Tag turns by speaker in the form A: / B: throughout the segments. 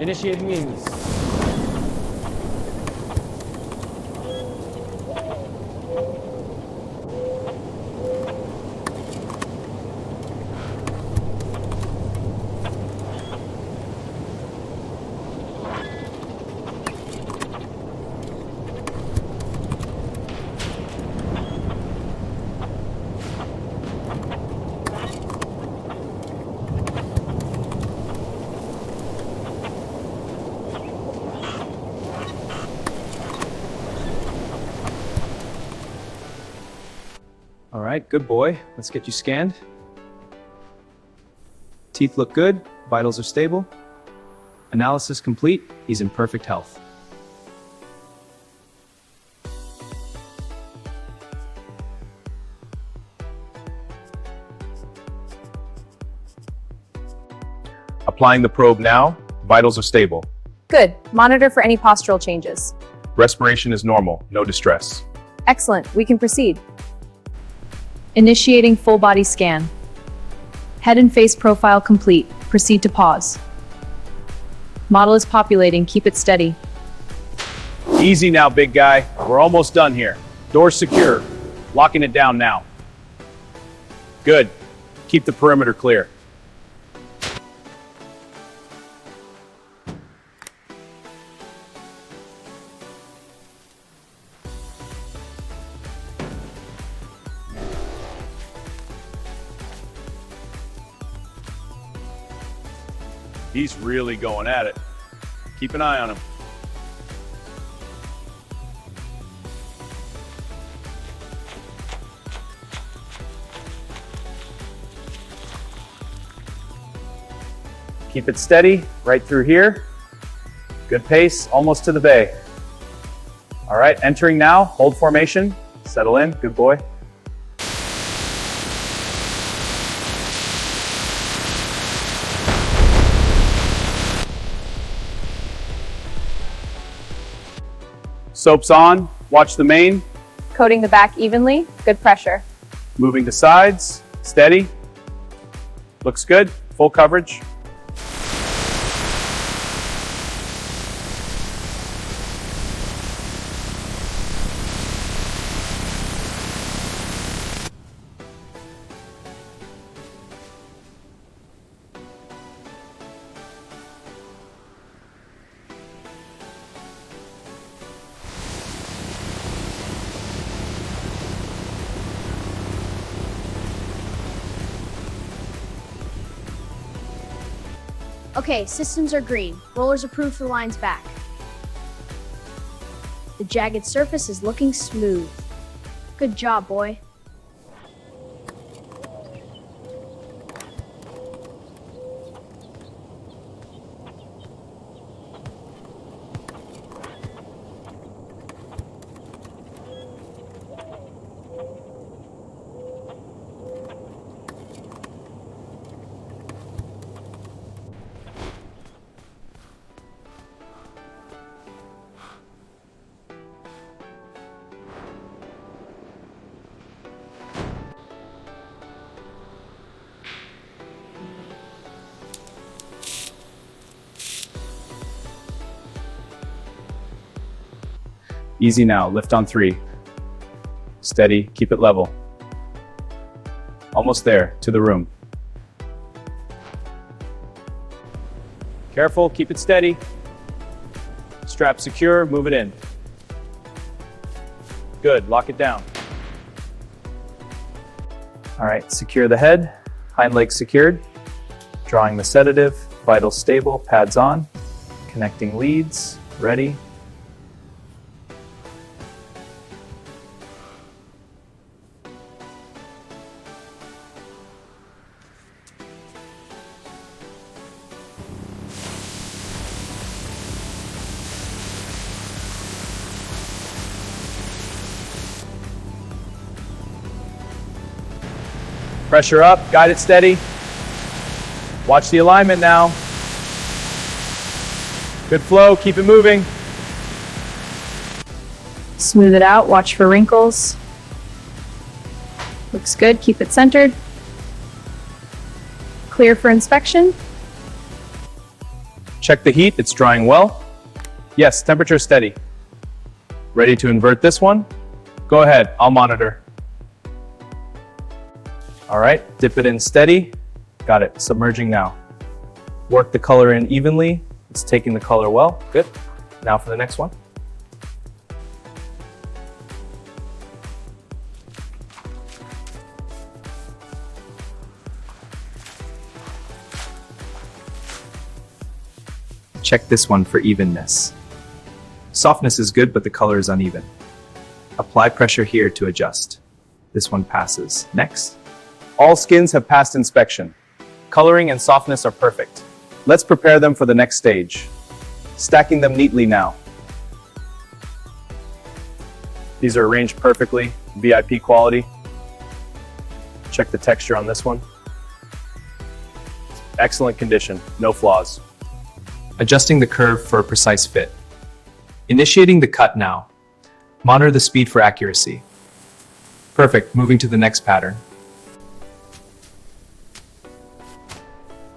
A: Initiating means. All right, good boy. Let's get you scanned. Teeth look good, vitals are stable. Analysis complete, he's in perfect health.
B: Applying the probe now, vitals are stable.
C: Good. Monitor for any postural changes.
B: Respiration is normal, no distress.
C: Excellent. We can proceed. Initiating full body scan. Head and face profile complete. Proceed to pause. Model is populating. Keep it steady.
B: Easy now, big guy. We're almost done here. Doors secure. Locking it down now. Good. Keep the perimeter clear. He's really going at it. Keep an eye on him. Keep it steady, right through here. Good pace, almost to the bay. All right, entering now, hold formation, settle in, good boy. Soap's on, watch the main.
C: Coating the back evenly. Good pressure.
B: Moving to sides, steady. Looks good, full coverage.
D: Okay, systems are green. Rollers approved for lines back. The jagged surface is looking smooth. Good job, boy.
B: Easy now, lift on 3. Steady, keep it level. Almost there, to the room. Careful, keep it steady. Strap secure, move it in. Good, lock it down. All right, secure the head, hind legs secured. Drawing the sedative, vitals stable, pads on. Connecting leads, ready. Pressure up, guide it steady. Watch the alignment now. Good flow, keep it moving.
C: Smooth it out. Watch for wrinkles. Looks good. Keep it centered. Clear for inspection.
B: Check the heat, it's drying well. Yes, temperature steady. Ready to invert this one? Go ahead, I'll monitor. All right, dip it in steady. Got it, submerging now. Work the color in evenly. It's taking the color well, good. Now for the next one.
A: Check this one for evenness. Softness is good, but the color is uneven. Apply pressure here to adjust. This one passes. Next.
B: All skins have passed inspection. Coloring and softness are perfect. Let's prepare them for the next stage. Stacking them neatly now. These are arranged perfectly, VIP quality. Check the texture on this one. Excellent condition, no flaws.
A: Adjusting the curve for a precise fit. Initiating the cut now. Monitor the speed for accuracy. Perfect, moving to the next pattern.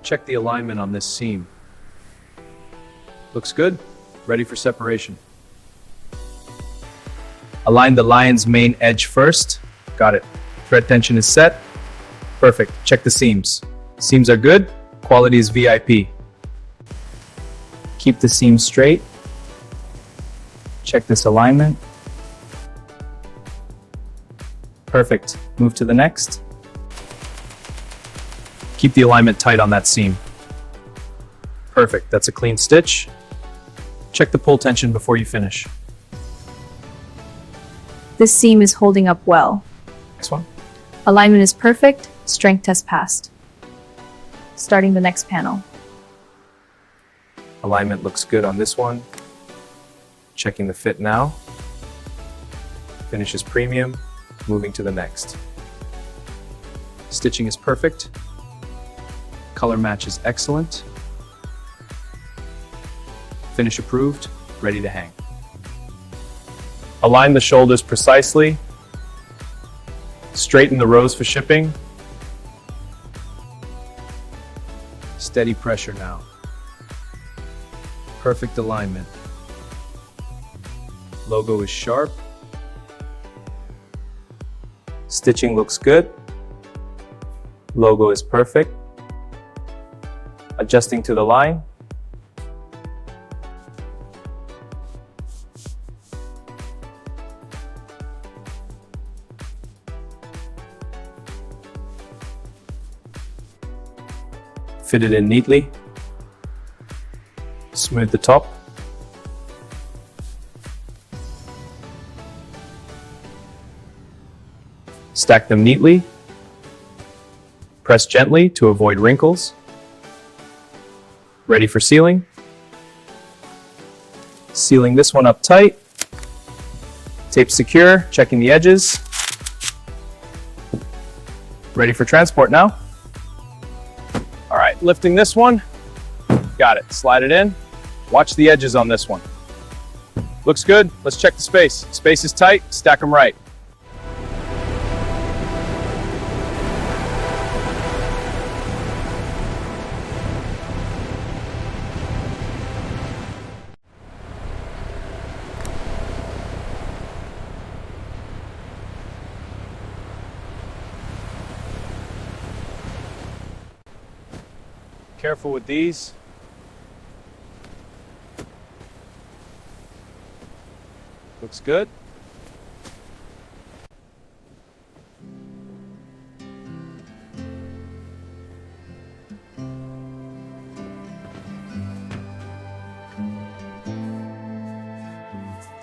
B: Check the alignment on this seam. Looks good, ready for separation.
A: Align the lion's main edge first.
B: Got it.
A: Thread tension is set. Perfect, check the seams. Seams are good, quality is VIP. Keep the seam straight. Check this alignment. Perfect. Move to the next.
B: Keep the alignment tight on that seam. Perfect, that's a clean stitch. Check the pull tension before you finish.
C: This seam is holding up well.
B: Next one.
C: Alignment is perfect, strength test passed. Starting the next panel.
A: Alignment looks good on this one. Checking the fit now. Finish is premium. Moving to the next. Stitching is perfect. Color match is excellent. Finish approved. Ready to hang.
B: Align the shoulders precisely. Straighten the rows for shipping.
A: Steady pressure now. Perfect alignment. Logo is sharp. Stitching looks good. Logo is perfect. Adjusting to the line. Fit it in neatly. Smooth the top. Stack them neatly. Press gently to avoid wrinkles. Ready for sealing. Sealing this one up tight. Tape secure, checking the edges. Ready for transport now. All right, lifting this one. Got it, slide it in. Watch the edges on this one. Looks good, let's check the space. Space is tight, stack them right. Careful with these. Looks good.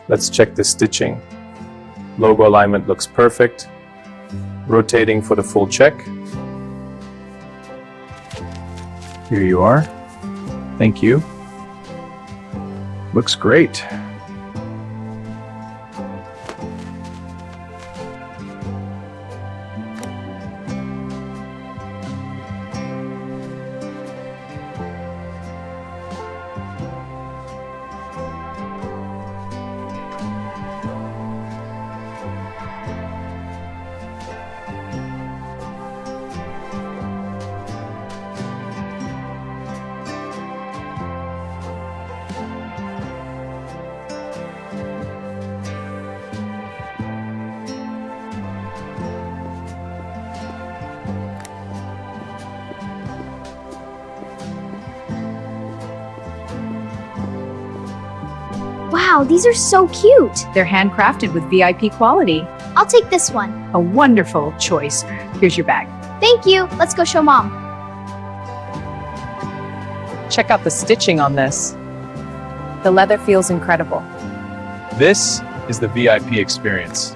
A: Let's check the stitching. Logo alignment looks perfect. Rotating for the full check. Here you are. Thank you. Looks great.
D: Wow, these are so cute.
C: They're handcrafted with VIP quality.
D: I'll take this one.
C: A wonderful choice. Here's your bag.
D: Thank you. Let's go show Mom.
C: Check out the stitching on this. The leather feels incredible.
A: This is the VIP experience.